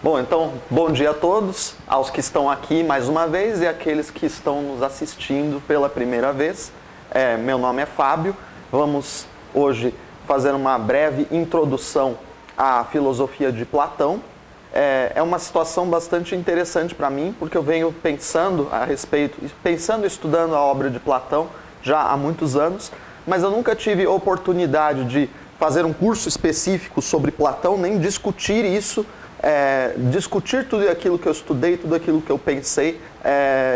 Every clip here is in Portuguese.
Bom, então, bom dia a todos, aos que estão aqui mais uma vez e àqueles que estão nos assistindo pela primeira vez. Meu nome é Fábio, vamos hoje fazer uma breve introdução à filosofia de Platão. É uma situação bastante interessante para mim, porque eu venho pensando e estudando a obra de Platão já há muitos anos, mas eu nunca tive oportunidade de fazer um curso específico sobre Platão, nem discutir isso, discutir tudo aquilo que eu estudei, tudo aquilo que eu pensei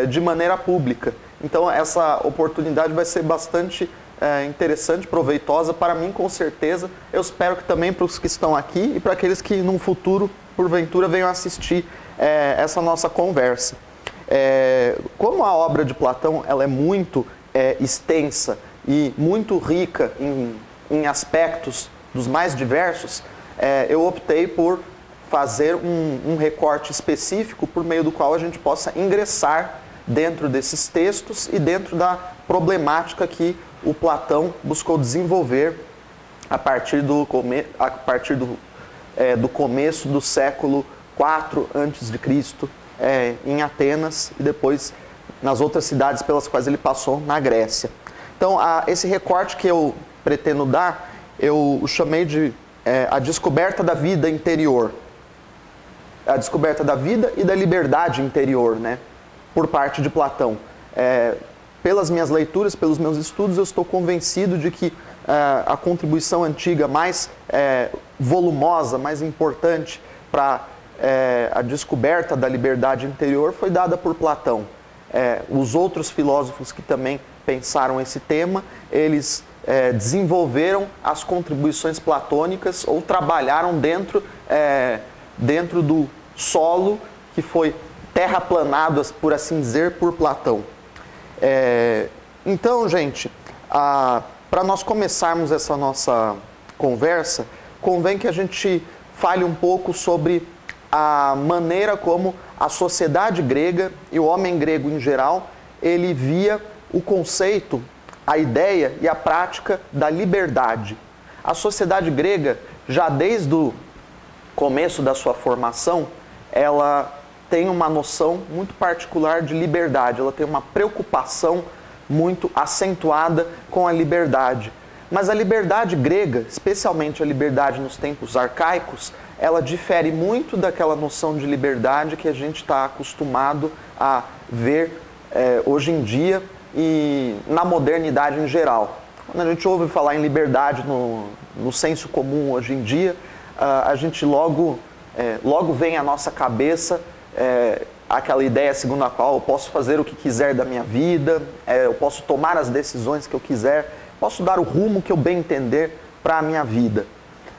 de maneira pública. Então essa oportunidade vai ser bastante interessante, proveitosa para mim, com certeza. Eu espero que também para os que estão aqui e para aqueles que no futuro, porventura, venham assistir essa nossa conversa. Como a obra de Platão ela é muito extensa e muito rica em aspectos dos mais diversos, eu optei por fazer um recorte específico por meio do qual a gente possa ingressar dentro desses textos e dentro da problemática que o Platão buscou desenvolver a partir do começo do século IV a.C., em Atenas e depois nas outras cidades pelas quais ele passou na Grécia. Então, esse recorte que eu pretendo dar, eu chamei de a descoberta da vida interior. A descoberta da vida e da liberdade interior, né? Por parte de Platão. Pelas minhas leituras, pelos meus estudos, eu estou convencido de que a contribuição antiga mais volumosa, mais importante para a descoberta da liberdade interior foi dada por Platão. Os outros filósofos que também pensaram esse tema, eles desenvolveram as contribuições platônicas ou trabalharam dentro do solo que foi terraplanado, por assim dizer, por Platão. Então, gente, para nós começarmos essa nossa conversa, convém que a gente fale um pouco sobre a maneira como a sociedade grega e o homem grego em geral, ele via o conceito, a ideia e a prática da liberdade. A sociedade grega, já desde o começo da sua formação, ela tem uma noção muito particular de liberdade, ela tem uma preocupação muito acentuada com a liberdade. Mas a liberdade grega, especialmente a liberdade nos tempos arcaicos, ela difere muito daquela noção de liberdade que a gente está acostumado a ver hoje em dia e na modernidade em geral. Quando a gente ouve falar em liberdade no senso comum hoje em dia, a gente logo vem à nossa cabeça aquela ideia segundo a qual eu posso fazer o que quiser da minha vida, eu posso tomar as decisões que eu quiser, posso dar o rumo que eu bem entender para a minha vida.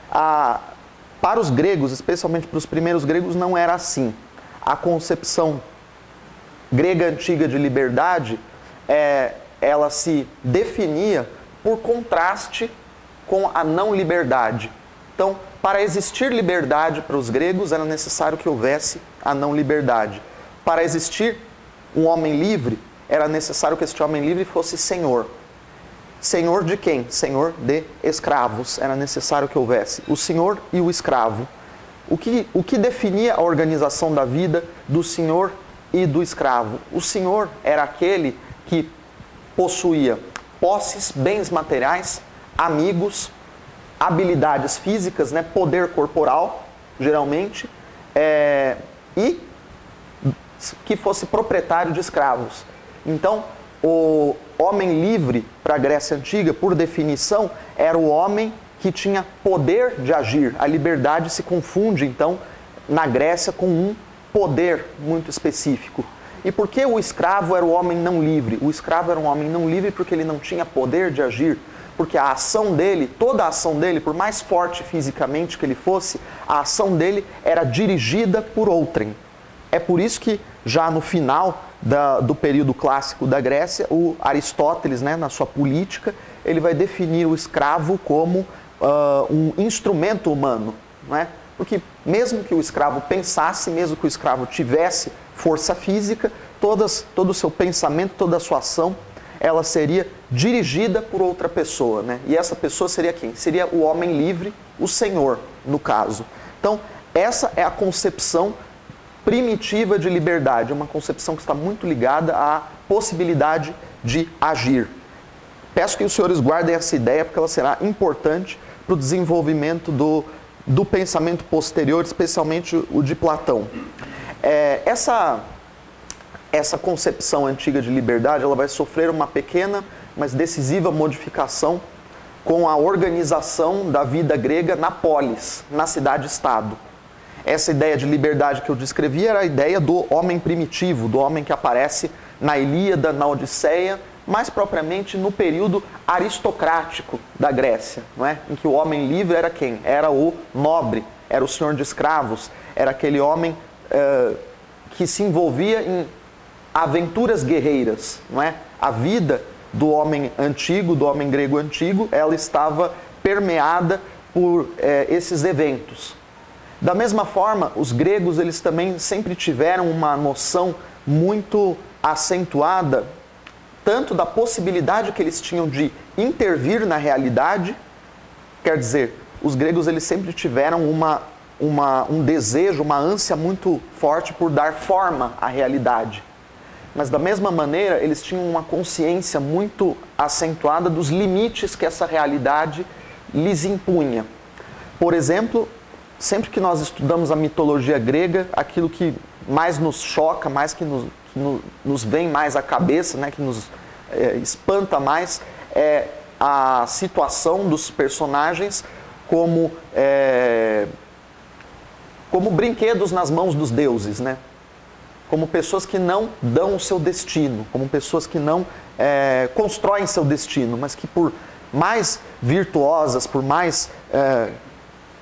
Para os gregos, especialmente para os primeiros gregos, não era assim. A concepção grega antiga de liberdade, ela se definia por contraste com a não liberdade. Então, para existir liberdade para os gregos, era necessário que houvesse a não liberdade. Para existir um homem livre, era necessário que este homem livre fosse senhor. Senhor de quem? Senhor de escravos. Era necessário que houvesse o senhor e o escravo. O que definia a organização da vida do senhor e do escravo? O senhor era aquele que possuía posses, bens materiais, amigos, habilidades físicas, né, poder corporal, geralmente, e que fosse proprietário de escravos. Então, o homem livre, para a Grécia Antiga, por definição, era o homem que tinha poder de agir. A liberdade se confunde, então, na Grécia com um poder muito específico. E por que o escravo era o homem não livre? O escravo era um homem não livre porque ele não tinha poder de agir. Porque a ação dele, toda a ação dele, por mais forte fisicamente que ele fosse, a ação dele era dirigida por outrem. É por isso que, já no final do período clássico da Grécia, o Aristóteles, né, na sua política, ele vai definir o escravo como um instrumento humano. Não é? Porque mesmo que o escravo pensasse, mesmo que o escravo tivesse força física, todo o seu pensamento, toda a sua ação, ela seria dirigida por outra pessoa, né? E essa pessoa seria quem? Seria o homem livre, o senhor, no caso. Então, Essa é a concepção primitiva de liberdade, uma concepção que está muito ligada à possibilidade de agir. Peço que os senhores guardem essa ideia, porque ela será importante para o desenvolvimento do pensamento posterior, especialmente o de Platão. Essa concepção antiga de liberdade, ela vai sofrer uma pequena, mas decisiva modificação com a organização da vida grega na polis, na cidade-estado. Essa ideia de liberdade que eu descrevi era a ideia do homem primitivo, do homem que aparece na Ilíada, na Odisseia, mais propriamente no período aristocrático da Grécia, não é? Em que o homem livre era quem? Era o nobre, era o senhor de escravos, era aquele homem que se envolvia em aventuras guerreiras, não é? A vida do homem antigo, do homem grego antigo, ela estava permeada por esses eventos. Da mesma forma, os gregos eles também sempre tiveram uma noção muito acentuada tanto da possibilidade que eles tinham de intervir na realidade, quer dizer, os gregos eles sempre tiveram um desejo, uma ânsia muito forte por dar forma à realidade. Mas da mesma maneira, eles tinham uma consciência muito acentuada dos limites que essa realidade lhes impunha. Por exemplo, sempre que nós estudamos a mitologia grega, aquilo que mais nos choca, mais que nos vem mais à cabeça, né, que nos espanta mais, é a situação dos personagens como brinquedos nas mãos dos deuses, né? Como pessoas que não dão o seu destino, como pessoas que não constroem seu destino, mas que por mais virtuosas, por mais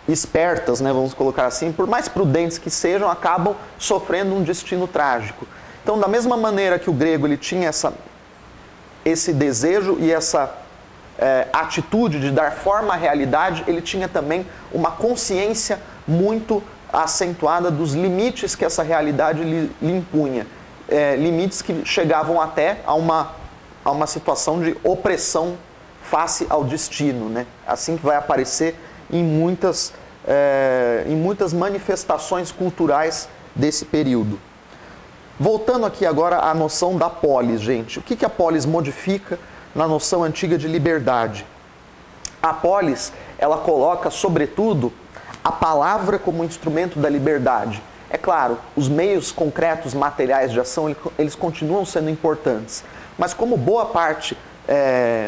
espertas, né, vamos colocar assim, por mais prudentes que sejam, acabam sofrendo um destino trágico. Então, da mesma maneira que o grego ele tinha esse desejo e essa atitude de dar forma à realidade, ele tinha também uma consciência muito acentuada dos limites que essa realidade lhe impunha. Limites que chegavam até a uma situação de opressão face ao destino, né? Assim que vai aparecer em muitas manifestações culturais desse período. Voltando aqui agora à noção da polis, gente. O que a polis modifica na noção antiga de liberdade? A polis, ela coloca, sobretudo, a palavra como instrumento da liberdade. É claro, os meios concretos, materiais de ação, eles continuam sendo importantes. Mas como boa parte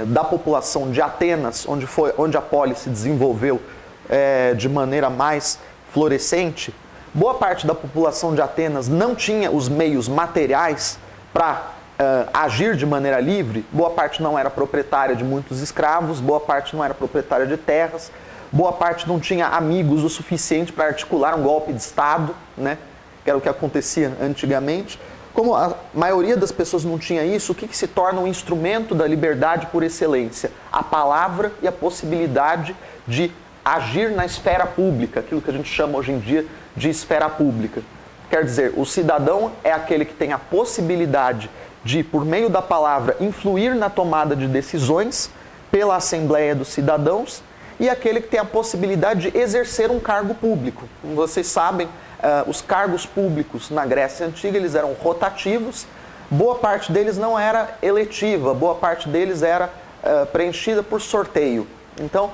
da população de Atenas, onde a polis se desenvolveu de maneira mais florescente, boa parte da população de Atenas não tinha os meios materiais para agir de maneira livre, boa parte não era proprietária de muitos escravos, boa parte não era proprietária de terras, boa parte não tinha amigos o suficiente para articular um golpe de Estado, né? Que era o que acontecia antigamente. Como a maioria das pessoas não tinha isso, o que se torna um instrumento da liberdade por excelência? A palavra e a possibilidade de agir na esfera pública, aquilo que a gente chama hoje em dia de esfera pública. Quer dizer, o cidadão é aquele que tem a possibilidade de, por meio da palavra, influir na tomada de decisões pela Assembleia dos Cidadãos, e aquele que tem a possibilidade de exercer um cargo público. Como vocês sabem, os cargos públicos na Grécia Antiga eles eram rotativos, boa parte deles não era eletiva, boa parte deles era preenchida por sorteio. Então,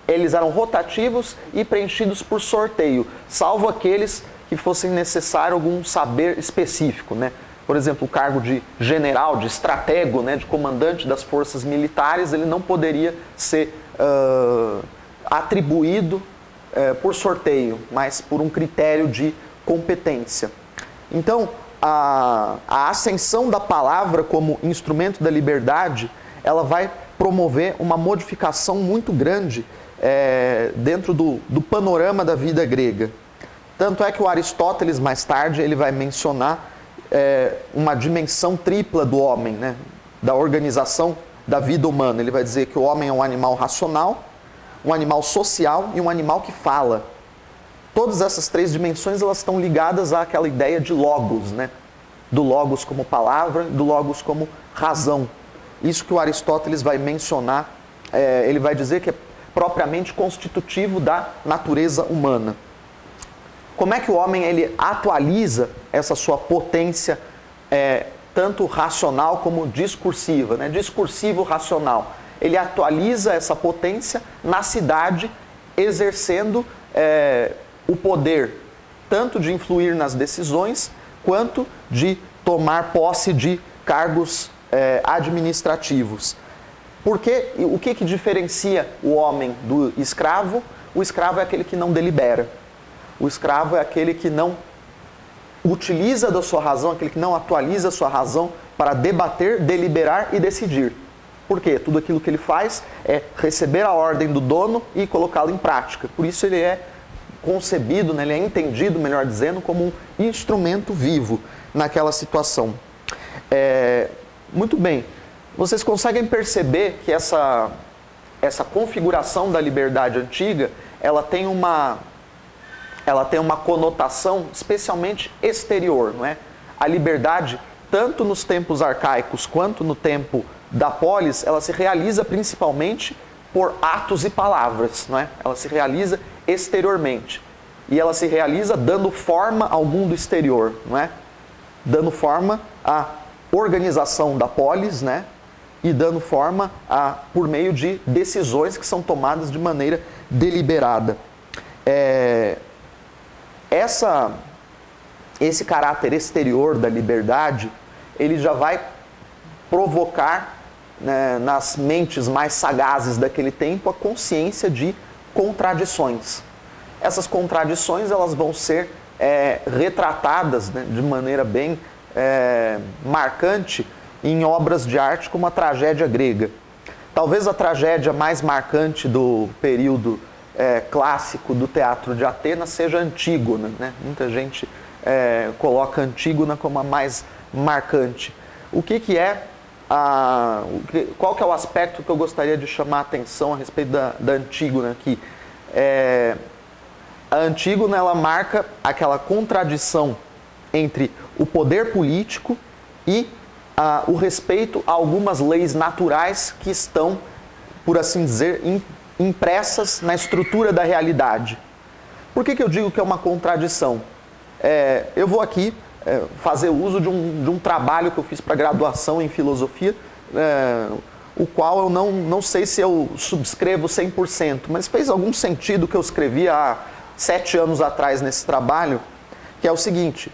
eles eram rotativos e preenchidos por sorteio, salvo aqueles que fossem necessário algum saber específico, né? Por exemplo, o cargo de general, de estratego, né, de comandante das forças militares, ele não poderia ser atribuído por sorteio, mas por um critério de competência. Então, a ascensão da palavra como instrumento da liberdade, ela vai promover uma modificação muito grande dentro do panorama da vida grega. Tanto é que o Aristóteles, mais tarde, ele vai mencionar uma dimensão tripla do homem, né? Da organização da vida humana. Ele vai dizer que o homem é um animal racional, um animal social e um animal que fala. Todas essas três dimensões elas estão ligadas àquela ideia de logos, né? Do logos como palavra, do logos como razão. Isso que o Aristóteles vai mencionar, ele vai dizer que é propriamente constitutivo da natureza humana. como é que o homem ele atualiza essa sua potência tanto racional como discursiva, né? Discursivo-racional. Ele atualiza essa potência na cidade, exercendo o poder tanto de influir nas decisões, quanto de tomar posse de cargos administrativos. Porque o que diferencia o homem do escravo? O escravo é aquele que não delibera. O escravo é aquele que não utiliza da sua razão, aquele que não atualiza a sua razão para debater, deliberar e decidir. Por quê? Tudo aquilo que ele faz é receber a ordem do dono e colocá-la em prática. Por isso ele é concebido, né, ele é entendido, melhor dizendo, como um instrumento vivo naquela situação. Muito bem. Vocês conseguem perceber que essa configuração da liberdade antiga, ela tem uma conotação especialmente exterior, não é? A liberdade, tanto nos tempos arcaicos quanto no tempo da polis, ela se realiza principalmente por atos e palavras, não é? Ela se realiza exteriormente. E ela se realiza dando forma ao mundo exterior, não é? Dando forma à organização da polis, né? E dando forma por meio de decisões que são tomadas de maneira deliberada. Esse caráter exterior da liberdade, ele já vai provocar, né, nas mentes mais sagazes daquele tempo, a consciência de contradições. Essas contradições elas vão ser retratadas, né, de maneira bem marcante em obras de arte como a tragédia grega. Talvez a tragédia mais marcante do período clássico do teatro de Atenas seja Antígona, né? Muita gente coloca Antígona como a mais marcante. Qual que é o aspecto que eu gostaria de chamar a atenção a respeito da Antígona aqui? A Antígona, ela marca aquela contradição entre o poder político e o respeito a algumas leis naturais que estão, por assim dizer, impressas na estrutura da realidade. Por que eu digo que é uma contradição? Eu vou aqui fazer uso de um trabalho que eu fiz para graduação em filosofia, o qual eu não sei se eu subscrevo 100%, mas fez algum sentido o que eu escrevi há 7 anos atrás nesse trabalho, que é o seguinte: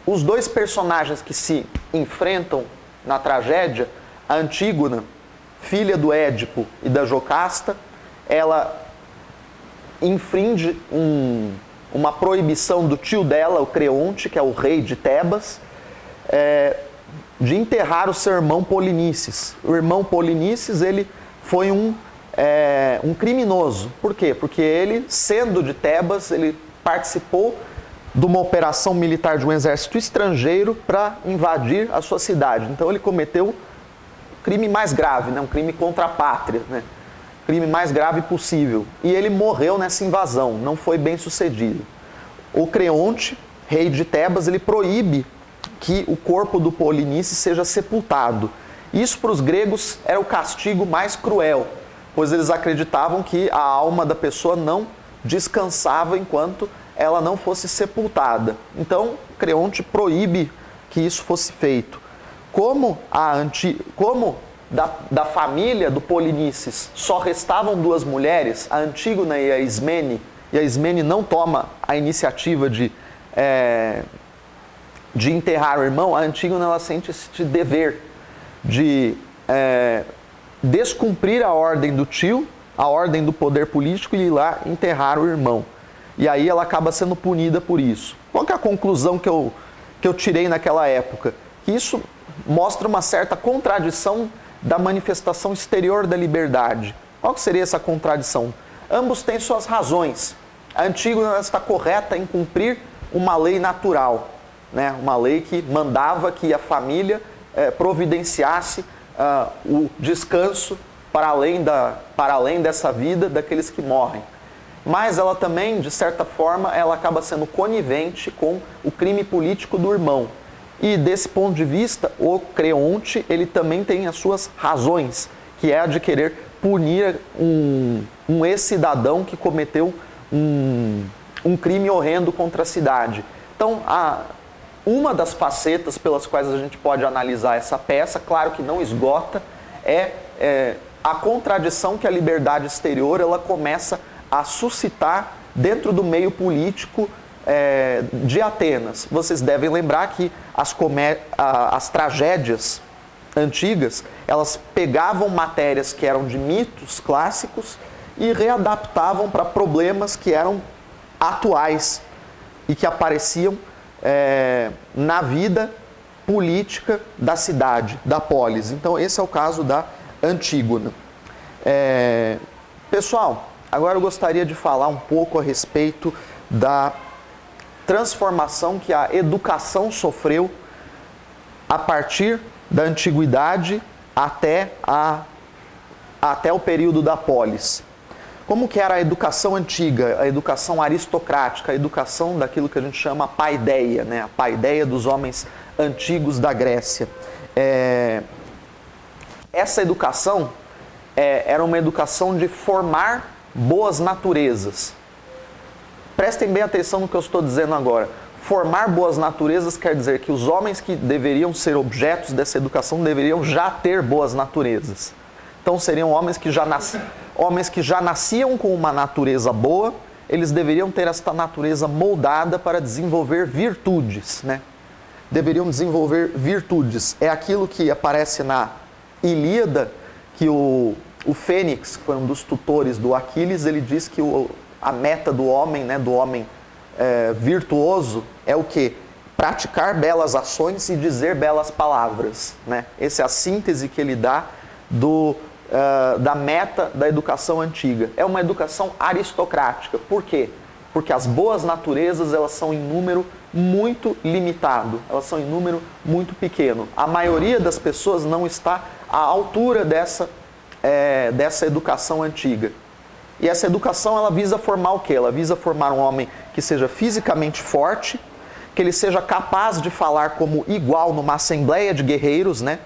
os dois personagens que se enfrentam na tragédia, a Antígona, filha do Édipo e da Jocasta, ela infringe uma proibição do tio dela, o Creonte, que é o rei de Tebas, de enterrar o seu irmão Polinices. O irmão Polinices, ele foi um criminoso. Por quê? Porque ele, sendo de Tebas, ele participou de uma operação militar de um exército estrangeiro para invadir a sua cidade. Então ele cometeu o crime mais grave, né? Um crime contra a pátria, né? Crime mais grave possível. E ele morreu nessa invasão, não foi bem sucedido. O Creonte, rei de Tebas, ele proíbe que o corpo do Polinices seja sepultado. Isso para os gregos era o castigo mais cruel, pois eles acreditavam que a alma da pessoa não descansava enquanto ela não fosse sepultada. Então, Creonte proíbe que isso fosse feito. Como da família do Polinices só restavam 2 mulheres, a Antígona e a Ismene não toma a iniciativa de enterrar o irmão, a Antígona ela sente esse dever de descumprir a ordem do tio, a ordem do poder político, e ir lá enterrar o irmão. E aí ela acaba sendo punida por isso. Qual que é a conclusão que eu tirei naquela época? Que isso mostra uma certa contradição da manifestação exterior da liberdade. Qual que seria essa contradição? Ambos têm suas razões. A Antígona está correta em cumprir uma lei natural, né? Uma lei que mandava que a família providenciasse o descanso para além dessa vida daqueles que morrem. Mas ela também, de certa forma, ela acaba sendo conivente com o crime político do irmão. E desse ponto de vista, o Creonte, ele também tem as suas razões, que é a de querer punir um ex-cidadão que cometeu um um crime horrendo contra a cidade. Então, uma das facetas pelas quais a gente pode analisar essa peça, claro que não esgota, é a contradição que a liberdade exterior ela começa a suscitar dentro do meio político de Atenas. Vocês devem lembrar que as tragédias antigas, elas pegavam matérias que eram de mitos clássicos e readaptavam para problemas que eram atuais e que apareciam na vida política da cidade, da polis. Então, esse é o caso da Antígona. Pessoal, agora eu gostaria de falar um pouco a respeito da transformação que a educação sofreu a partir da antiguidade até o período da polis. Como que era a educação antiga, a educação aristocrática, a educação daquilo que a gente chama paideia, né? A paideia dos homens antigos da Grécia. Essa educação era uma educação de formar boas naturezas. Prestem bem atenção no que eu estou dizendo agora. Formar boas naturezas quer dizer que os homens que deveriam ser objetos dessa educação deveriam já ter boas naturezas. Então seriam homens que já nasciam com uma natureza boa, eles deveriam ter esta natureza moldada para desenvolver virtudes, né? Deveriam desenvolver virtudes. É aquilo que aparece na Ilíada, que o Fênix, que foi um dos tutores do Aquiles, ele diz que a meta do homem, né, do homem virtuoso, é o quê? Praticar belas ações e dizer belas palavras, né? Essa é a síntese que ele dá da meta da educação antiga. É uma educação aristocrática. Por quê? Porque as boas naturezas, elas são em número muito limitado, elas são em número muito pequeno. A maioria das pessoas não está à altura dessa educação antiga. E essa educação, ela visa formar o quê? Ela visa formar um homem que seja fisicamente forte, que ele seja capaz de falar como igual numa assembleia de guerreiros, né?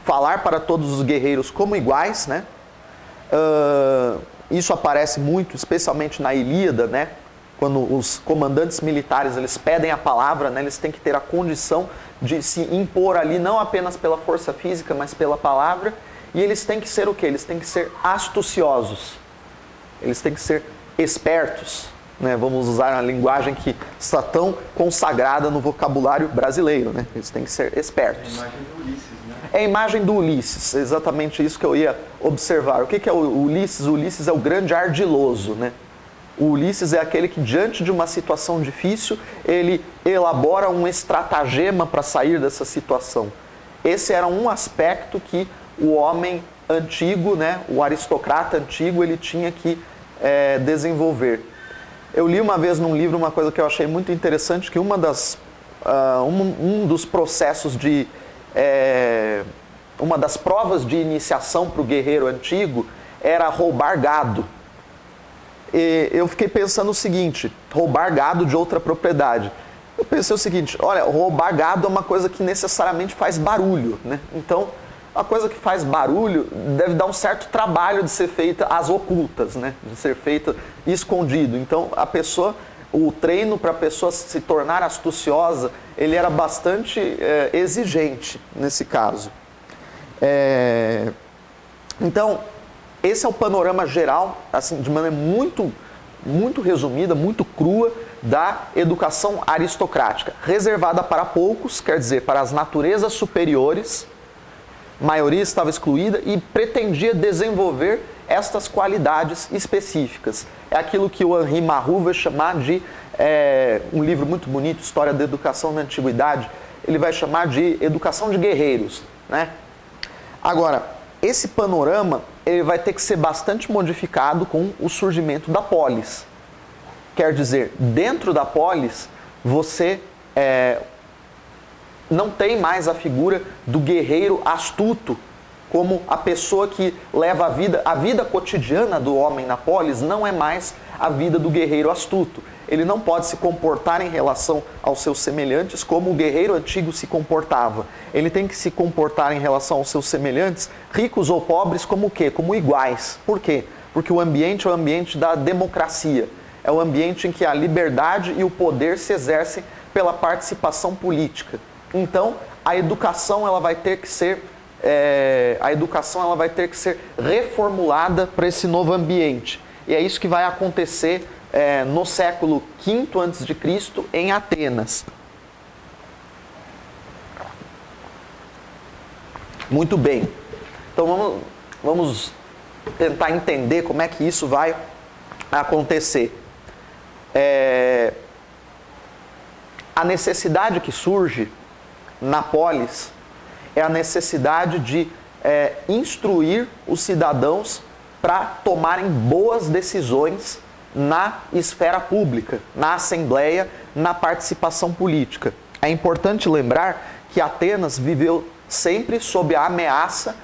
Falar para todos os guerreiros como iguais, né? Isso aparece muito, especialmente na Ilíada, né? Quando os comandantes militares eles pedem a palavra, né? Eles têm que ter a condição de se impor ali, não apenas pela força física, mas pela palavra. E eles têm que ser o quê? Eles têm que ser astuciosos. Eles têm que ser espertos, né? Vamos usar a linguagem que está tão consagrada no vocabulário brasileiro, né? Eles têm que ser espertos. É a imagem do Ulisses, exatamente isso que eu ia observar. O que é o Ulisses? O Ulisses é o grande ardiloso, né? O Ulisses é aquele que, diante de uma situação difícil, ele elabora um estratagema para sair dessa situação. Esse era um aspecto que o homem antigo, né, o aristocrata antigo, ele tinha que desenvolver. Eu li uma vez num livro uma coisa que eu achei muito interessante, que um dos processos uma das provas de iniciação para o guerreiro antigo era roubar gado. E eu fiquei pensando o seguinte, roubar gado de outra propriedade. Eu pensei o seguinte, olha, roubar gado é uma coisa que necessariamente faz barulho, né? Então, a coisa que faz barulho deve dar um certo trabalho de ser feita às ocultas, né? De ser feita escondido. Então, o treino para a pessoa se tornar astuciosa, ele era bastante exigente nesse caso. Então, esse é o panorama geral, assim, de maneira muito, muito resumida, muito crua, da educação aristocrática. Reservada para poucos, quer dizer, para as naturezas superiores, a maioria estava excluída e pretendia desenvolver estas qualidades específicas. É aquilo que o Henri Marroux vai chamar de, um livro muito bonito, História da Educação na Antiguidade, ele vai chamar de educação de guerreiros, né? Agora, esse panorama ele vai ter que ser bastante modificado com o surgimento da polis. Quer dizer, dentro da polis, você não tem mais a figura do guerreiro astuto, como a pessoa que leva a vida cotidiana do homem na polis não é mais a vida do guerreiro astuto. Ele não pode se comportar em relação aos seus semelhantes como o guerreiro antigo se comportava. Ele tem que se comportar em relação aos seus semelhantes, ricos ou pobres, como o quê? Como iguais. Por quê? Porque o ambiente é o ambiente da democracia. É é o ambiente em que a liberdade e o poder se exercem pela participação política. Então, a educação ela vai ter que ser reformulada para esse novo ambiente. E é isso que vai acontecer no século V a.C. em Atenas. Muito bem. Então vamos tentar entender como é que isso vai acontecer. A necessidade que surge na polis é a necessidade de instruir os cidadãos para tomarem boas decisões na esfera pública, na assembleia, na participação política. É importante lembrar que Atenas viveu sempre sob a ameaça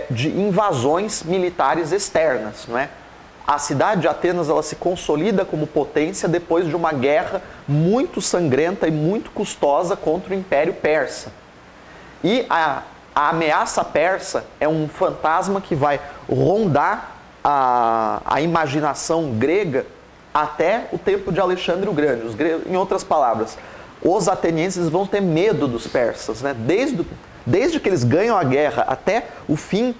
de invasões militares externas, não é? A cidade de Atenas ela se consolida como potência depois de uma guerra muito sangrenta e muito custosa contra o Império Persa. E a ameaça persa é um fantasma que vai rondar a imaginação grega até o tempo de Alexandre o Grande. Em outras palavras, os atenienses vão ter medo dos persas, né? Desde que eles ganham a guerra até o fim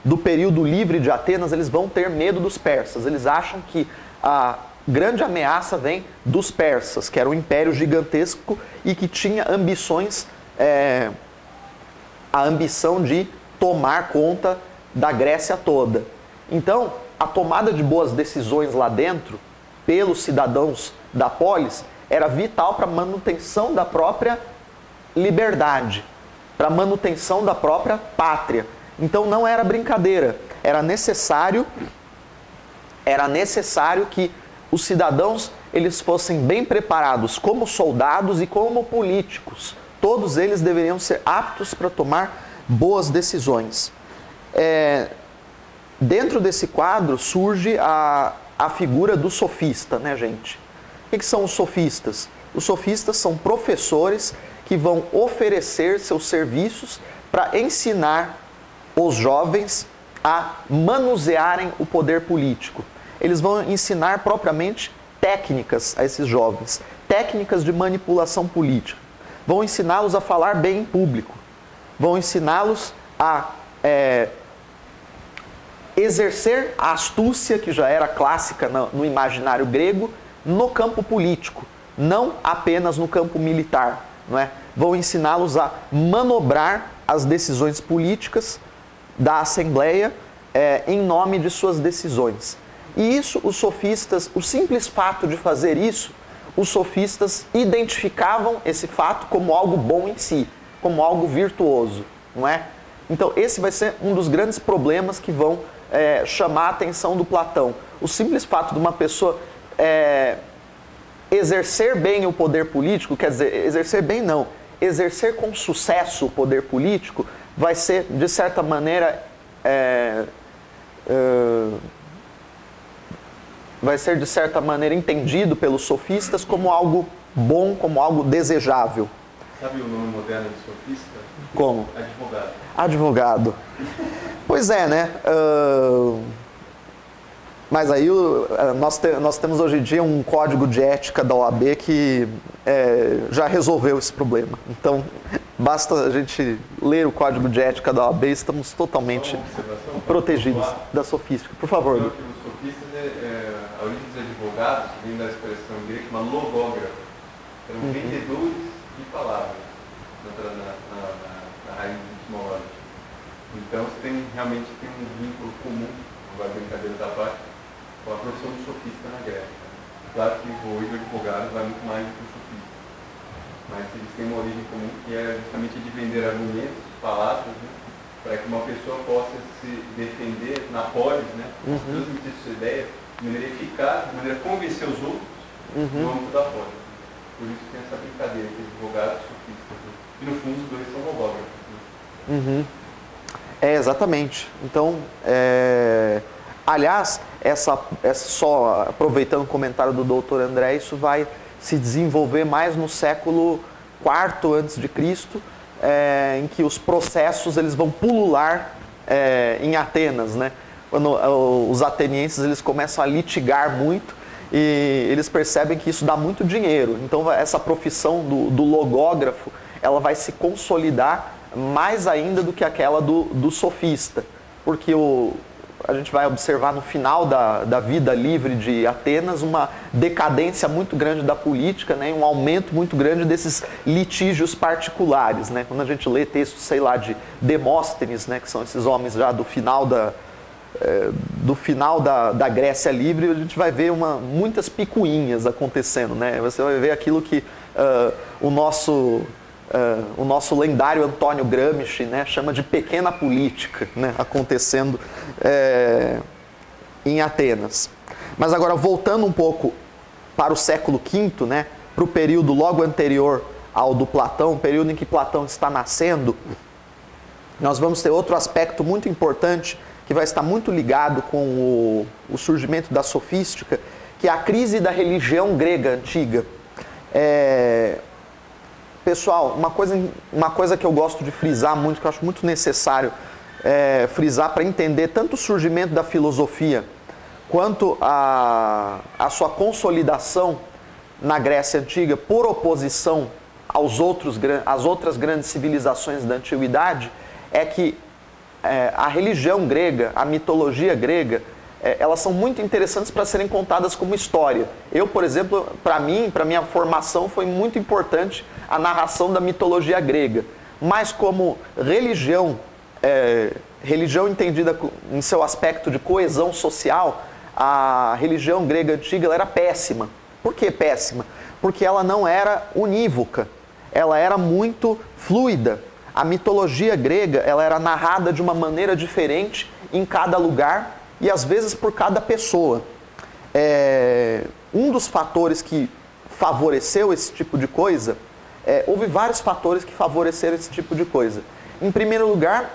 do período livre de Atenas, eles vão ter medo dos persas. Eles acham que a grande ameaça vem dos persas, que era um império gigantesco e que tinha ambições, a ambição de tomar conta da Grécia toda. Então, a tomada de boas decisões lá dentro, pelos cidadãos da polis, era vital para a manutenção da própria liberdade, para a manutenção da própria pátria. Então não era brincadeira, era necessário que os cidadãos eles fossem bem preparados como soldados e como políticos. Todos eles deveriam ser aptos para tomar boas decisões. Dentro desse quadro surge a figura do sofista, né, gente? O que são os sofistas? Os sofistas são professores que vão oferecer seus serviços para ensinar os jovens a manusearem o poder político. Eles vão ensinar propriamente técnicas a esses jovens, técnicas de manipulação política. Vão ensiná-los a falar bem em público. Vão ensiná-los a exercer a astúcia, que já era clássica no imaginário grego, no campo político, não apenas no campo militar. Não é? Vão ensiná-los a manobrar as decisões políticas da Assembleia em nome de suas decisões. E isso, os sofistas, o simples fato de fazer isso, os sofistas identificavam esse fato como algo bom em si, como algo virtuoso, não é? Então esse vai ser um dos grandes problemas que vão chamar a atenção do Platão. O simples fato de uma pessoa exercer bem o poder político, quer dizer, exercer bem não, exercer com sucesso o poder político, vai ser, de certa maneira, entendido pelos sofistas como algo bom, como algo desejável. Sabe o nome moderno de sofista? Como? Advogado. Advogado. Pois é, né? Mas aí nós temos hoje em dia um código de ética da OAB que já resolveu esse problema. Então, basta a gente ler o código de ética da OAB e estamos totalmente protegidos da sofística. Por favor. Os sofistas, a origem dos advogados vem da expressão grega que chama logógrafo. Eram vendedores de palavras na raiz etimológica. Então, você realmente tem um vínculo comum, agora brincadeira da parte, com a profissão do sofista na Grécia. Claro que hoje o advogado vai muito mais do que o sofista, mas eles têm uma origem comum que é justamente de vender argumentos, palavras, né, para que uma pessoa possa se defender na polis, né, transmitir sua ideia de maneira eficaz, de maneira a convencer os outros no âmbito da polis. Por isso tem essa brincadeira entre advogados e sofistas. Né? E no fundo os dois são logógrafos. Né? Exatamente. Então, aliás, só aproveitando o comentário do Dr. André, isso vai se desenvolver mais no século IV a.C., em que os processos eles vão pulular em Atenas, né? quando os atenienses eles começam a litigar muito e eles percebem que isso dá muito dinheiro. Então essa profissão do logógrafo, ela vai se consolidar mais ainda do que aquela do sofista, porque a gente vai observar no final da vida livre de Atenas uma decadência muito grande da política, né, um aumento muito grande desses litígios particulares, né? Quando a gente lê textos, sei lá, de Demóstenes, né, que são esses homens já do final da Grécia livre, a gente vai ver muitas picuinhas acontecendo, né? Você vai ver aquilo que o nosso lendário Antônio Gramsci, né, chama de pequena política, né, acontecendo em Atenas. Mas agora, voltando um pouco para o século V, né, para o período logo anterior ao do Platão, o período em que Platão está nascendo, nós vamos ter outro aspecto muito importante que vai estar muito ligado com o surgimento da sofística, que é a crise da religião grega antiga. Pessoal, uma coisa que eu gosto de frisar muito, que eu acho muito necessário frisar para entender tanto o surgimento da filosofia quanto a sua consolidação na Grécia Antiga por oposição às outras grandes civilizações da Antiguidade, é que a religião grega, a mitologia grega, elas são muito interessantes para serem contadas como história. Eu, por exemplo, para minha formação, foi muito importante a narração da mitologia grega. Mas como religião, religião entendida em seu aspecto de coesão social, a religião grega antiga ela era péssima. Por que péssima? Porque ela não era unívoca, ela era muito fluida. A mitologia grega ela era narrada de uma maneira diferente em cada lugar, e às vezes por cada pessoa. Um dos fatores que favoreceu esse tipo de coisa, houve vários fatores que favoreceram esse tipo de coisa. Em primeiro lugar,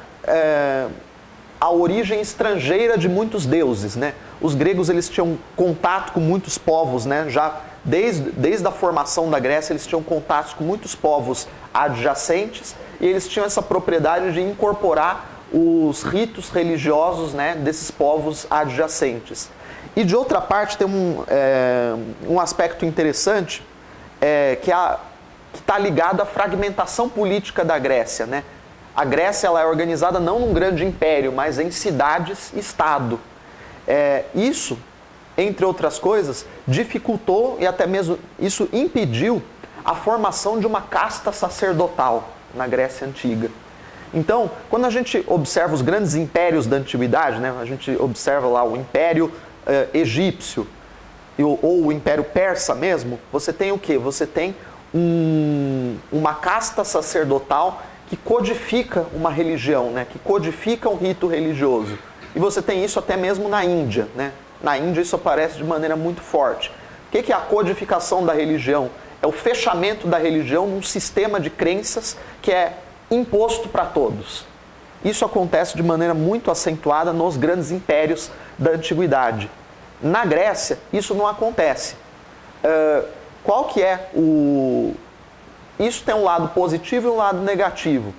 a origem estrangeira de muitos deuses, né? Os gregos eles tinham contato com muitos povos, né? Já desde a formação da Grécia eles tinham contatos com muitos povos adjacentes, e eles tinham essa propriedade de incorporar os ritos religiosos, né, desses povos adjacentes. E de outra parte tem um aspecto interessante que está ligado à fragmentação política da Grécia, né? A Grécia ela é organizada não num grande império, mas em cidades-estado. Isso, entre outras coisas, dificultou e até mesmo isso impediu a formação de uma casta sacerdotal na Grécia Antiga. Então, quando a gente observa os grandes impérios da antiguidade, né, a gente observa lá o Império Egípcio ou o Império Persa mesmo, você tem o quê? Você tem uma casta sacerdotal que codifica uma religião, né, que codifica um rito religioso. E você tem isso até mesmo na Índia, né? Na Índia isso aparece de maneira muito forte. O que é a codificação da religião? É o fechamento da religião num sistema de crenças que é imposto para todos. Isso acontece de maneira muito acentuada nos grandes impérios da antiguidade. Na Grécia, isso não acontece. Qual que é Isso tem um lado positivo e um lado negativo.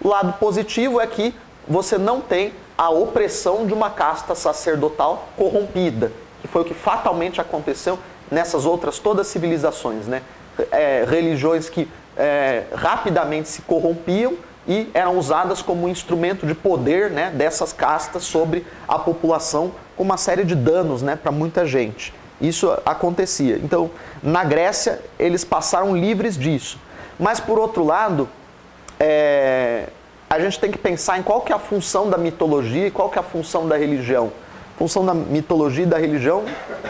O lado positivo é que você não tem a opressão de uma casta sacerdotal corrompida, que foi o que fatalmente aconteceu nessas outras todas civilizações, né? Religiões que rapidamente se corrompiam e eram usadas como instrumento de poder, né, dessas castas sobre a população, com uma série de danos, né, para muita gente. Isso acontecia. Então, na Grécia, eles passaram livres disso. Mas, por outro lado, a gente tem que pensar em qual que é a função da mitologia e qual que é a função da religião. A função da mitologia e da religião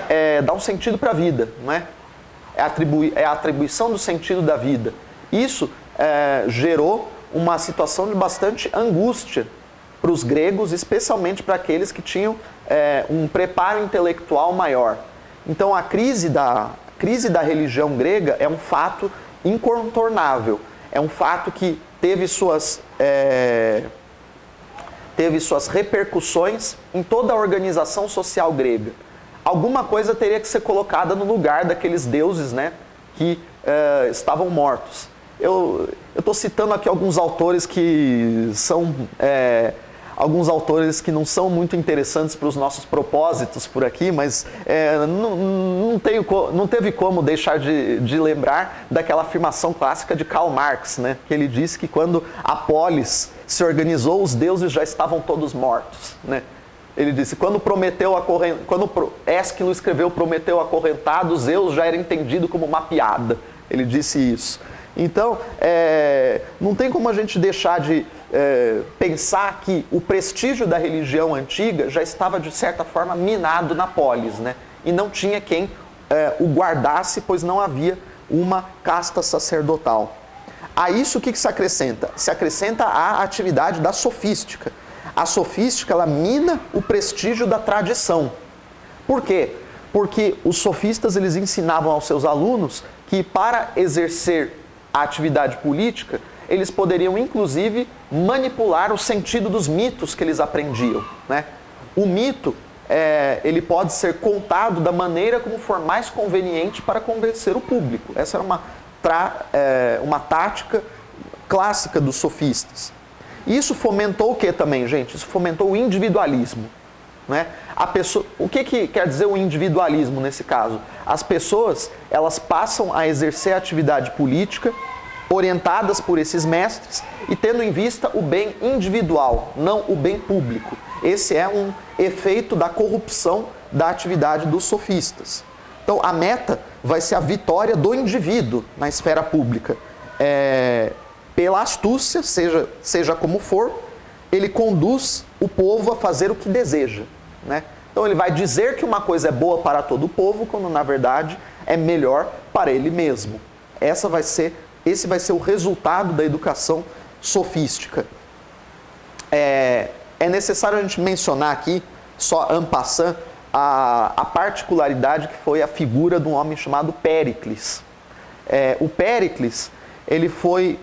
é dar um sentido para a vida, não é? É a atribuição do sentido da vida. Isso gerou uma situação de bastante angústia para os gregos, especialmente para aqueles que tinham um preparo intelectual maior. Então a crise da religião grega é um fato incontornável, é um fato que teve suas repercussões em toda a organização social grega. Alguma coisa teria que ser colocada no lugar daqueles deuses, né, que estavam mortos. Eu estou citando aqui alguns autores que são alguns autores que não são muito interessantes para os nossos propósitos por aqui, mas não teve como deixar de lembrar daquela afirmação clássica de Karl Marx, né? Que ele disse que quando a polis se organizou, os deuses já estavam todos mortos, né? Ele disse, quando Ésquilo escreveu Prometeu acorrentado, Zeus já era entendido como uma piada. Ele disse isso. Então, não tem como a gente deixar de pensar que o prestígio da religião antiga já estava, de certa forma, minado na polis, né? E não tinha quem o guardasse, pois não havia uma casta sacerdotal. A isso o que se acrescenta? Se acrescenta a atividade da sofística. A sofística, ela mina o prestígio da tradição. Por quê? Porque os sofistas, eles ensinavam aos seus alunos que para exercer a atividade política, eles poderiam, inclusive, manipular o sentido dos mitos que eles aprendiam, né? O mito, ele pode ser contado da maneira como for mais conveniente para convencer o público. Essa era uma tática clássica dos sofistas. Isso fomentou o que também, gente? Isso fomentou o individualismo, né? O que quer dizer o individualismo nesse caso? As pessoas, elas passam a exercer a atividade política orientadas por esses mestres e tendo em vista o bem individual, não o bem público. Esse é um efeito da corrupção da atividade dos sofistas. Então, a meta vai ser a vitória do indivíduo na esfera pública. Pela astúcia, seja como for, ele conduz o povo a fazer o que deseja, né? Então ele vai dizer que uma coisa é boa para todo o povo, quando na verdade é melhor para ele mesmo. Esse vai ser o resultado da educação sofística. É necessário a gente mencionar aqui, só en passant, a particularidade que foi a figura de um homem chamado Péricles. O Péricles, ele foi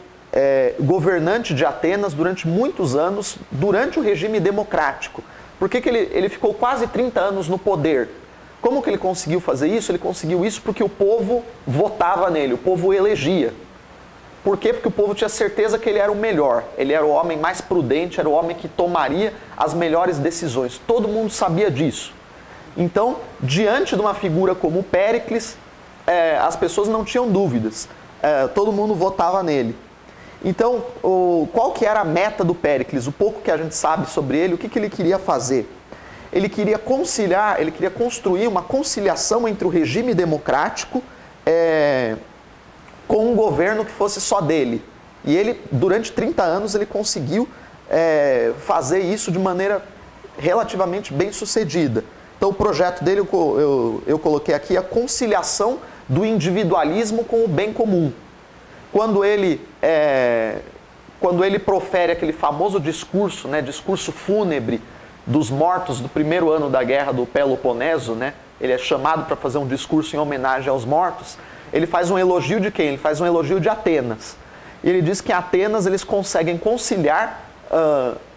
governante de Atenas durante muitos anos, durante o regime democrático. Por que ele ficou quase 30 anos no poder? Como que ele conseguiu fazer isso? Ele conseguiu isso porque o povo votava nele, o povo elegia. Por quê? Porque o povo tinha certeza que ele era o melhor, ele era o homem mais prudente, era o homem que tomaria as melhores decisões. Todo mundo sabia disso. Então, diante de uma figura como o Péricles, as pessoas não tinham dúvidas, todo mundo votava nele. Então, qual que era a meta do Péricles? O pouco que a gente sabe sobre ele, o que ele queria fazer? Ele queria conciliar, ele queria construir uma conciliação entre o regime democrático com um governo que fosse só dele. E ele, durante 30 anos, ele conseguiu fazer isso de maneira relativamente bem sucedida. Então, o projeto dele, eu coloquei aqui, a conciliação do individualismo com o bem comum. Quando ele profere aquele famoso discurso, né, discurso fúnebre dos mortos do primeiro ano da guerra do Peloponeso, né, ele é chamado para fazer um discurso em homenagem aos mortos, ele faz um elogio de quem? Ele faz um elogio de Atenas. E ele diz que em Atenas eles conseguem conciliar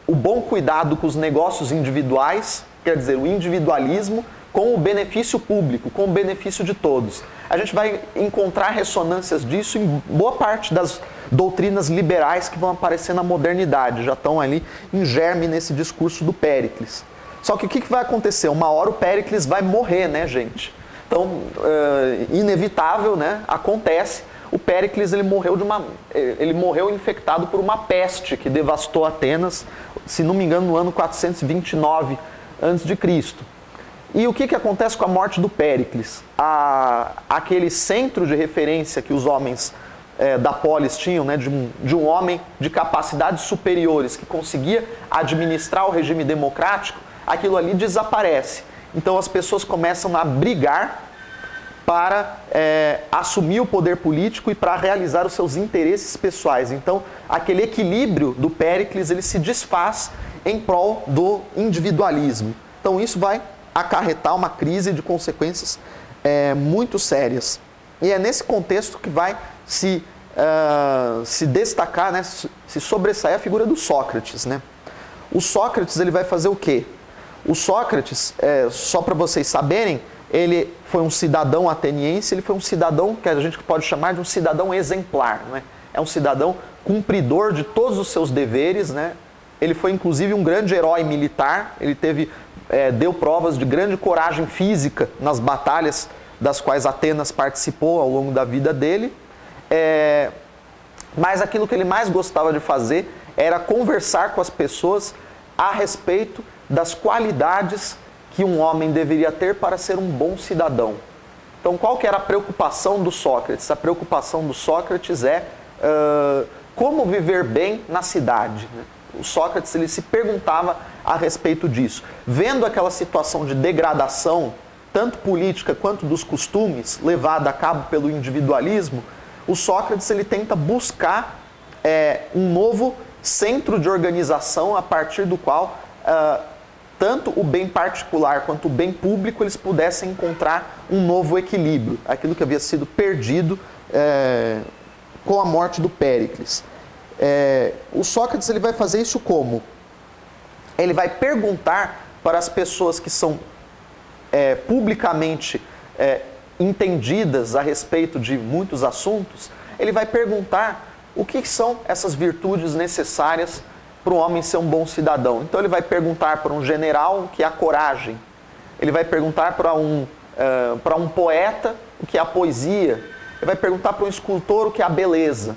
o bom cuidado com os negócios individuais, quer dizer, o individualismo, com o benefício público, com o benefício de todos. A gente vai encontrar ressonâncias disso em boa parte das doutrinas liberais que vão aparecer na modernidade, já estão ali em germe nesse discurso do Péricles. Só que o que vai acontecer? Uma hora o Péricles vai morrer, né, gente? Então, inevitável, né, acontece. O Péricles ele morreu infectado por uma peste que devastou Atenas, se não me engano, no ano 429 a.C. E o que acontece com a morte do Péricles? Aquele centro de referência que os homens da polis tinham, né, de um homem de capacidades superiores que conseguia administrar o regime democrático, aquilo ali desaparece. Então as pessoas começam a brigar para assumir o poder político e para realizar os seus interesses pessoais. Então aquele equilíbrio do Péricles ele se desfaz em prol do individualismo. Então isso vai acarretar uma crise de consequências muito sérias. E é nesse contexto que vai se destacar, né, se sobressair a figura do Sócrates, né? O Sócrates ele vai fazer o quê? O Sócrates, só para vocês saberem, ele foi um cidadão ateniense, ele foi um cidadão que a gente pode chamar de um cidadão exemplar, né? É um cidadão cumpridor de todos os seus deveres, né? ele foi inclusive um grande herói militar, ele deu provas de grande coragem física nas batalhas das quais Atenas participou ao longo da vida dele. Mas aquilo que ele mais gostava de fazer era conversar com as pessoas a respeito das qualidades que um homem deveria ter para ser um bom cidadão. Então, qual que era a preocupação do Sócrates? A preocupação do Sócrates é como viver bem na cidade. O Sócrates ele se perguntava a respeito disso. Vendo aquela situação de degradação, tanto política quanto dos costumes, levada a cabo pelo individualismo, o Sócrates ele tenta buscar um novo centro de organização a partir do qual tanto o bem particular quanto o bem público eles pudessem encontrar um novo equilíbrio, aquilo que havia sido perdido com a morte do Péricles. O Sócrates ele vai fazer isso como? Ele vai perguntar para as pessoas que são publicamente entendidas a respeito de muitos assuntos, ele vai perguntar o que são essas virtudes necessárias para o homem ser um bom cidadão. Então ele vai perguntar para um general o que é a coragem, ele vai perguntar para um poeta o que é a poesia, ele vai perguntar para um escultor o que é a beleza,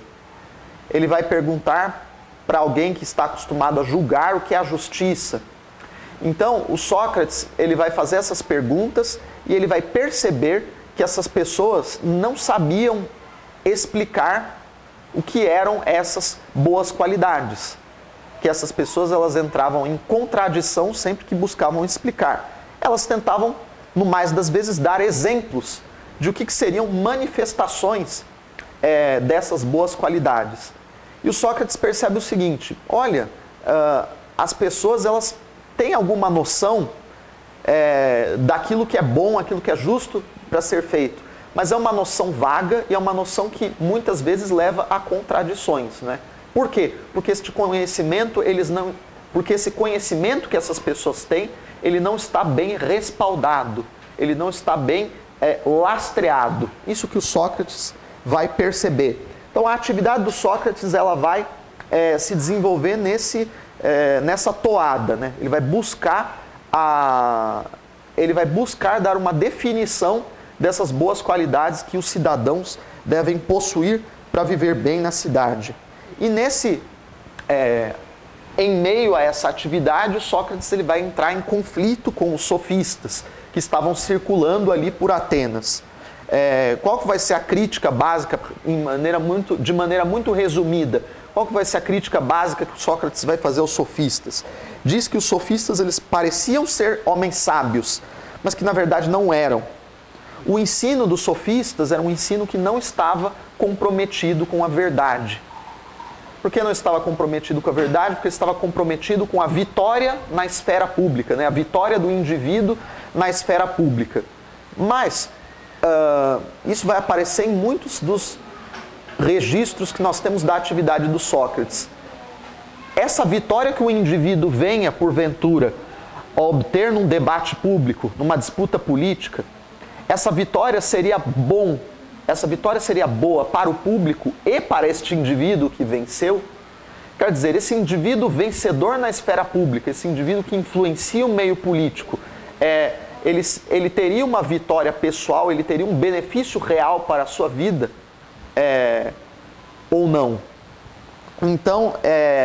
ele vai perguntar para alguém que está acostumado a julgar o que é a justiça. Então o Sócrates ele vai fazer essas perguntas e ele vai perceber que essas pessoas não sabiam explicar o que eram essas boas qualidades. Que essas pessoas elas entravam em contradição sempre que buscavam explicar. Elas tentavam, no mais das vezes, dar exemplos de o que seriam manifestações dessas boas qualidades. E o Sócrates percebe o seguinte: olha, as pessoas elas têm alguma noção daquilo que é bom, aquilo que é justo para ser feito, mas é uma noção vaga e é uma noção que muitas vezes leva a contradições, né? Por quê? Porque esse conhecimento que essas pessoas têm, ele não está bem respaldado, ele não está bem lastreado. Isso que o Sócrates vai perceber. Então a atividade do Sócrates ela vai se desenvolver nessa toada, né? Ele vai buscar dar uma definição dessas boas qualidades que os cidadãos devem possuir para viver bem na cidade. E em meio a essa atividade, o Sócrates ele vai entrar em conflito com os sofistas que estavam circulando ali por Atenas. Qual que vai ser a crítica básica, de maneira muito resumida? Qual que vai ser a crítica básica que o Sócrates vai fazer aos sofistas? Diz que os sofistas eles pareciam ser homens sábios, mas que na verdade não eram. O ensino dos sofistas era um ensino que não estava comprometido com a verdade. Por que não estava comprometido com a verdade? Porque estava comprometido com a vitória na esfera pública, né? A vitória do indivíduo na esfera pública. Mas isso vai aparecer em muitos dos registros que nós temos da atividade do Sócrates. Essa vitória que o indivíduo venha, porventura, a obter num debate público, numa disputa política, essa vitória seria boa para o público e para este indivíduo que venceu. Quer dizer, esse indivíduo vencedor na esfera pública, esse indivíduo que influencia o meio político, ele teria uma vitória pessoal, ele teria um benefício real para a sua vida, ou não? Então,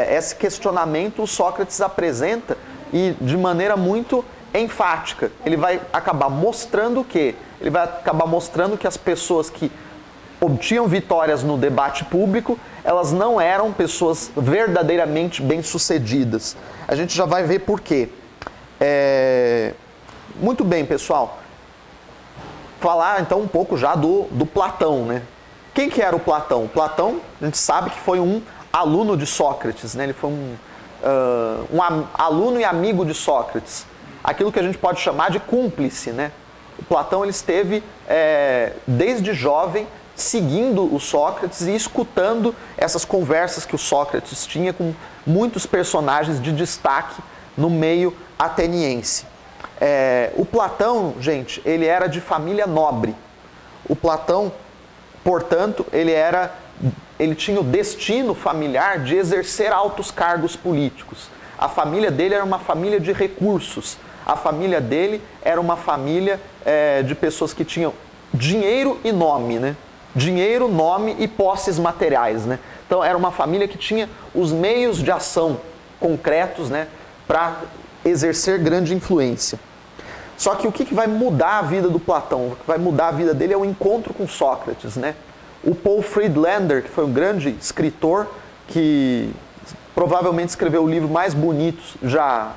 esse questionamento o Sócrates apresenta e de maneira muito enfática. Ele vai acabar mostrando o quê? Ele vai acabar mostrando que as pessoas que obtinham vitórias no debate público, elas não eram pessoas verdadeiramente bem-sucedidas. A gente já vai ver por quê. Muito bem, pessoal. Falar então um pouco já do Platão, né? Quem que era o Platão? Platão, a gente sabe que foi um aluno de Sócrates, né? Ele foi um aluno e amigo de Sócrates. Aquilo que a gente pode chamar de cúmplice, né? O Platão ele esteve desde jovem seguindo o Sócrates e escutando essas conversas que o Sócrates tinha com muitos personagens de destaque no meio ateniense. O Platão, gente, ele era de família nobre. O Platão, portanto, ele tinha o destino familiar de exercer altos cargos políticos. A família dele era uma família de recursos. A família dele era uma família de pessoas que tinham dinheiro e nome, né? Dinheiro, nome e posses materiais, né? Então era uma família que tinha os meios de ação concretos, né, para exercer grande influência. Só que o que vai mudar a vida do Platão, o que vai mudar a vida dele é o encontro com Sócrates, né? O Paul Friedlander, que foi um grande escritor, que provavelmente escreveu o livro mais bonito já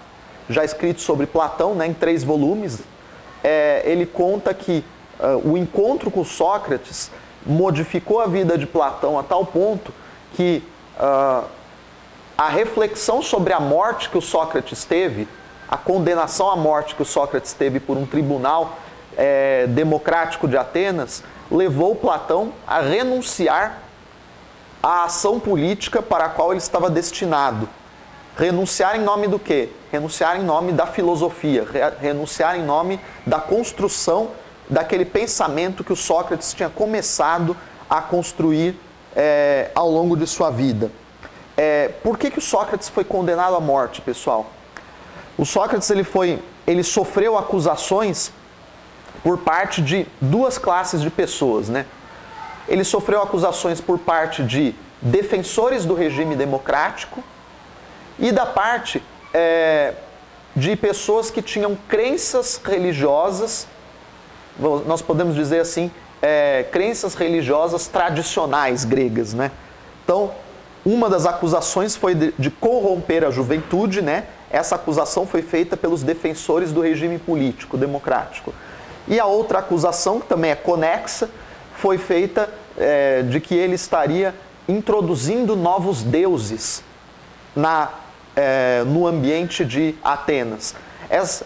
escrito sobre Platão, né, em 3 volumes, ele conta que o encontro com Sócrates modificou a vida de Platão a tal ponto que a reflexão sobre a morte que o Sócrates teve, a condenação à morte que o Sócrates teve por um tribunal democrático de Atenas, levou Platão a renunciar à ação política para a qual ele estava destinado. Renunciar em nome do quê? Renunciar em nome da filosofia, renunciar em nome da construção daquele pensamento que o Sócrates tinha começado a construir ao longo de sua vida. Por que o Sócrates foi condenado à morte, pessoal? O Sócrates ele sofreu acusações por parte de 2 classes de pessoas, né? Ele sofreu acusações por parte de defensores do regime democrático e da parte de pessoas que tinham crenças religiosas, nós podemos dizer assim, crenças religiosas tradicionais gregas, né? Então, uma das acusações foi de corromper a juventude, né? Essa acusação foi feita pelos defensores do regime político democrático. E a outra acusação, que também é conexa, foi feita de que ele estaria introduzindo novos deuses no ambiente de Atenas.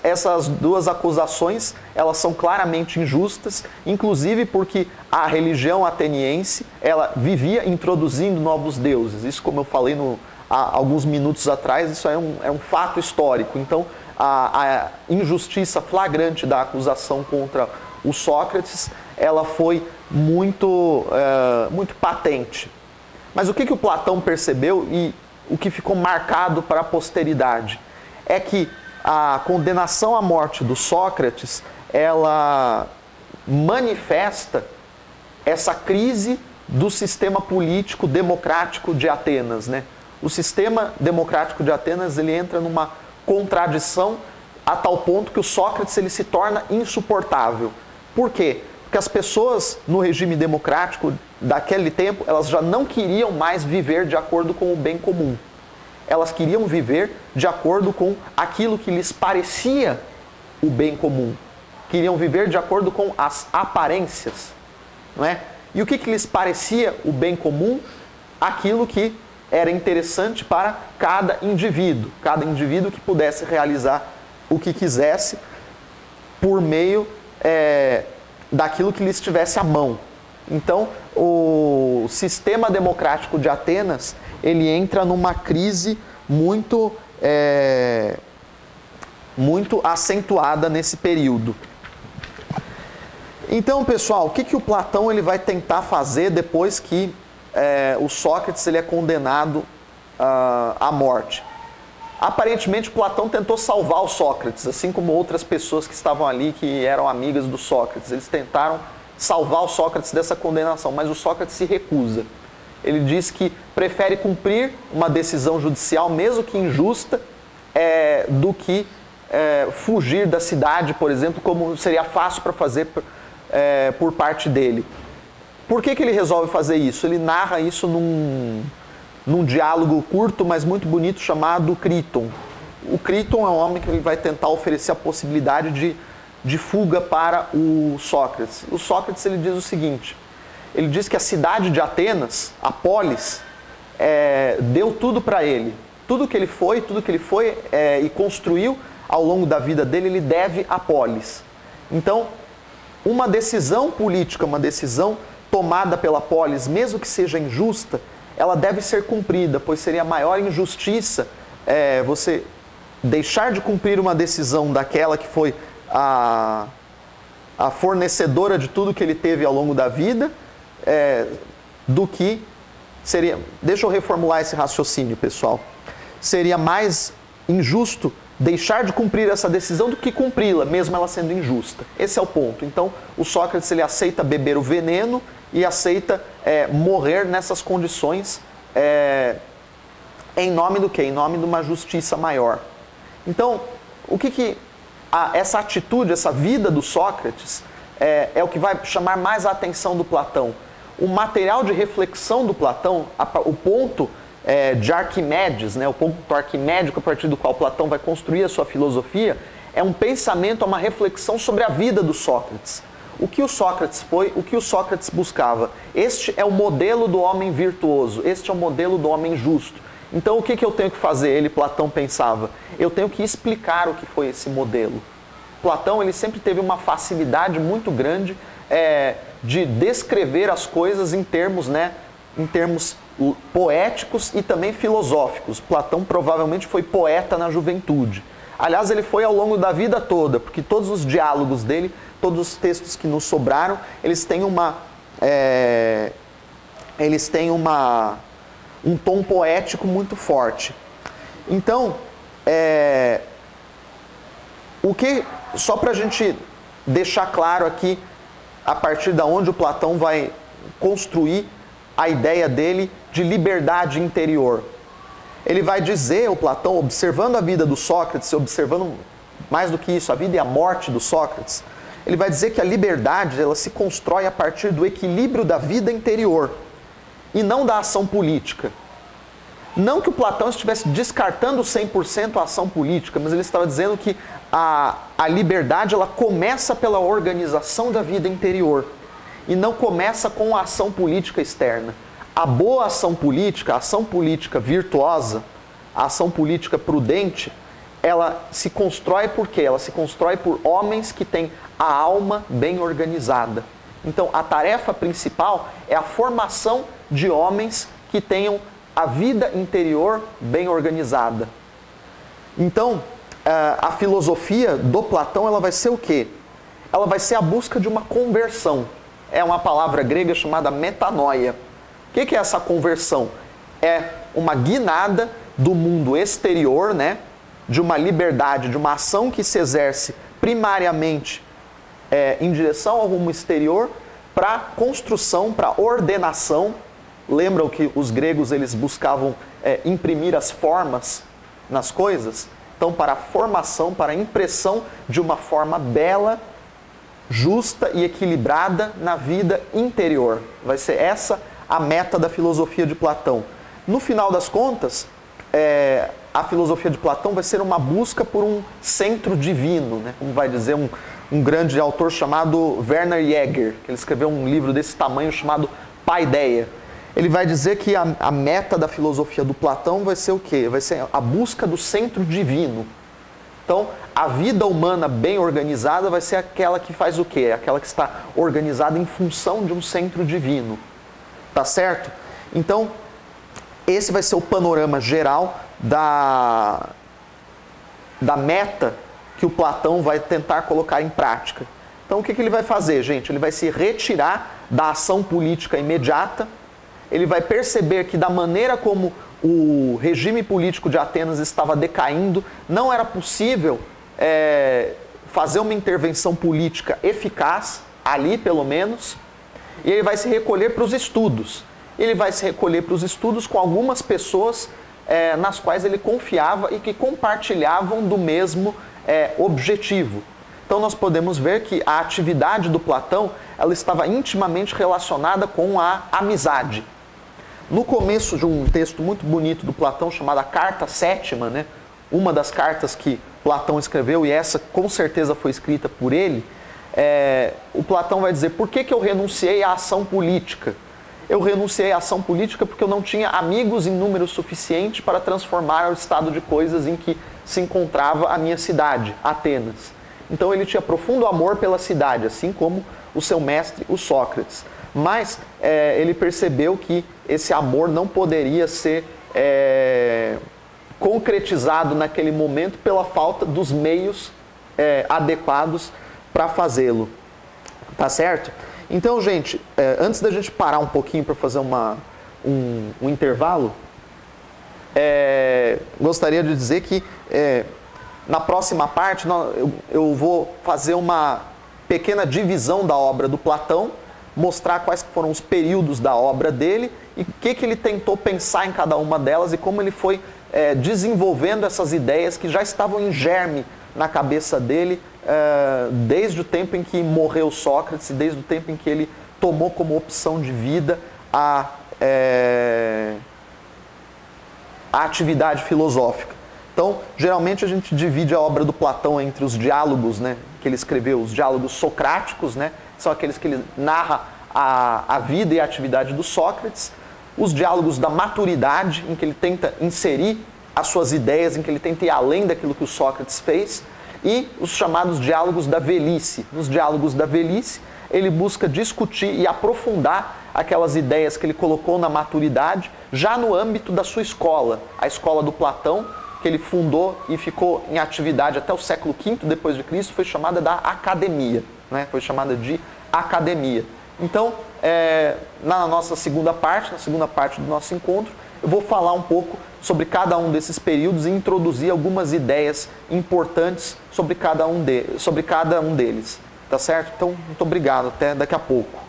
Essas 2 acusações, elas são claramente injustas, inclusive porque a religião ateniense, ela vivia introduzindo novos deuses. Isso, como eu falei há alguns minutos atrás, isso é um fato histórico. Então, a injustiça flagrante da acusação contra o Sócrates, ela foi muito patente. Mas o que o Platão percebeu e o que ficou marcado para a posteridade é que a condenação à morte do Sócrates, ela manifesta essa crise do sistema político democrático de Atenas, né? O sistema democrático de Atenas, ele entra numa contradição a tal ponto que o Sócrates ele se torna insuportável. Por quê? Porque as pessoas no regime democrático daquele tempo, elas já não queriam mais viver de acordo com o bem comum. Elas queriam viver de acordo com aquilo que lhes parecia o bem comum. Queriam viver de acordo com as aparências, não é? E o que lhes parecia o bem comum? Aquilo que era interessante para cada indivíduo que pudesse realizar o que quisesse por meio daquilo que lhe estivesse à mão. Então, o sistema democrático de Atenas, ele entra numa crise muito acentuada nesse período. Então, pessoal, o que o Platão ele vai tentar fazer depois que o Sócrates ele é condenado à morte? Aparentemente, Platão tentou salvar o Sócrates, assim como outras pessoas que estavam ali, que eram amigas do Sócrates. Eles tentaram salvar o Sócrates dessa condenação, mas o Sócrates se recusa. Ele diz que prefere cumprir uma decisão judicial, mesmo que injusta, do que fugir da cidade, por exemplo, como seria fácil para fazer por parte dele. Por que ele resolve fazer isso? Ele narra isso num diálogo curto, mas muito bonito, chamado Críton. O Críton é um homem que ele vai tentar oferecer a possibilidade de fuga para o Sócrates. O Sócrates ele diz o seguinte, ele diz que a cidade de Atenas, a polis, deu tudo para ele. Tudo que ele foi e construiu ao longo da vida dele, ele deve à polis. Então, uma decisão política, uma decisão tomada pela polis, mesmo que seja injusta, ela deve ser cumprida, pois seria a maior injustiça você deixar de cumprir uma decisão daquela que foi a fornecedora de tudo que ele teve ao longo da vida, do que seria... Deixa eu reformular esse raciocínio, pessoal. Seria mais injusto deixar de cumprir essa decisão do que cumpri-la, mesmo ela sendo injusta. Esse é o ponto. Então, o Sócrates ele aceita beber o veneno e aceita morrer nessas condições em nome do quê? Em nome de uma justiça maior. Então, o que essa atitude, essa vida do Sócrates é o que vai chamar mais a atenção do Platão. O material de reflexão do Platão, o ponto de Arquimedes, né, o ponto arquimédico a partir do qual Platão vai construir a sua filosofia, é um pensamento, uma reflexão sobre a vida do Sócrates. O que o Sócrates foi, o que o Sócrates buscava. Este é o modelo do homem virtuoso, este é o modelo do homem justo. Então o que eu tenho que fazer? Ele, Platão, pensava. Eu tenho que explicar o que foi esse modelo. Platão ele sempre teve uma facilidade muito grande de descrever as coisas em termos poéticos e também filosóficos. Platão provavelmente foi poeta na juventude. Aliás, ele foi ao longo da vida toda, porque todos os diálogos dele, todos os textos que nos sobraram, eles têm um tom poético muito forte. Então, só para a gente deixar claro aqui, a partir da onde o Platão vai construir a ideia dele de liberdade interior. Ele vai dizer, o Platão, observando a vida do Sócrates, observando mais do que isso, a vida e a morte do Sócrates, ele vai dizer que a liberdade ela se constrói a partir do equilíbrio da vida interior e não da ação política. Não que o Platão estivesse descartando 100% a ação política, mas ele estava dizendo que a liberdade ela começa pela organização da vida interior e não começa com a ação política externa. A boa ação política, a ação política virtuosa, a ação política prudente, ela se constrói por quê? Ela se constrói por homens que têm a alma bem organizada. Então, a tarefa principal é a formação de homens que tenham a vida interior bem organizada. Então, a filosofia do Platão, ela vai ser o quê? Ela vai ser a busca de uma conversão. É uma palavra grega chamada metanoia. O que é essa conversão? É uma guinada do mundo exterior, né? De uma liberdade, de uma ação que se exerce primariamente em direção ao rumo exterior, para construção, para ordenação. Lembram que os gregos eles buscavam imprimir as formas nas coisas? Então, para a formação, para a impressão de uma forma bela, justa e equilibrada na vida interior. Vai ser essa a meta da filosofia de Platão. No final das contas, a filosofia de Platão vai ser uma busca por um centro divino, né? Como vai dizer um grande autor chamado Werner Jäger, que ele escreveu um livro desse tamanho chamado Paideia. Ele vai dizer que a meta da filosofia do Platão vai ser o quê? Vai ser a busca do centro divino. Então, a vida humana bem organizada vai ser aquela que faz o quê? Aquela que está organizada em função de um centro divino. Tá certo? Então, esse vai ser o panorama geral da meta que o Platão vai tentar colocar em prática. Então, o que ele vai fazer, gente? Ele vai se retirar da ação política imediata. Ele vai perceber que da maneira como o regime político de Atenas estava decaindo, não era possível fazer uma intervenção política eficaz, ali pelo menos, e ele vai se recolher para os estudos. Ele vai se recolher para os estudos com algumas pessoas nas quais ele confiava e que compartilhavam do mesmo objetivo. Então nós podemos ver que a atividade do Platão ela estava intimamente relacionada com a amizade. No começo de um texto muito bonito do Platão, chamado a Carta Sétima, né? Uma das cartas que Platão escreveu, e essa com certeza foi escrita por ele, o Platão vai dizer, por que eu renunciei à ação política? Eu renunciei à ação política porque eu não tinha amigos em número suficiente para transformar o estado de coisas em que se encontrava a minha cidade, Atenas. Então ele tinha profundo amor pela cidade, assim como o seu mestre, o Sócrates. Mas ele percebeu que esse amor não poderia ser concretizado naquele momento pela falta dos meios adequados para fazê-lo. Tá certo? Então, gente, antes da gente parar um pouquinho para fazer um intervalo, gostaria de dizer que Na próxima parte, eu vou fazer uma pequena divisão da obra do Platão, mostrar quais foram os períodos da obra dele e o que ele tentou pensar em cada uma delas e como ele foi desenvolvendo essas ideias que já estavam em germe na cabeça dele desde o tempo em que morreu Sócrates e desde o tempo em que ele tomou como opção de vida a atividade filosófica. Então, geralmente a gente divide a obra do Platão entre os diálogos, né, que ele escreveu, os diálogos socráticos, né, são aqueles que ele narra a vida e a atividade do Sócrates, os diálogos da maturidade, em que ele tenta inserir as suas ideias, em que ele tenta ir além daquilo que o Sócrates fez, e os chamados diálogos da velhice. Nos diálogos da velhice, ele busca discutir e aprofundar aquelas ideias que ele colocou na maturidade, já no âmbito da sua escola, a escola do Platão, que ele fundou e ficou em atividade até o século V depois de Cristo, foi chamada da academia, né? Foi chamada de academia. Então, na nossa segunda parte do nosso encontro, eu vou falar um pouco sobre cada um desses períodos e introduzir algumas ideias importantes sobre cada um deles, tá certo? Então, muito obrigado, até daqui a pouco.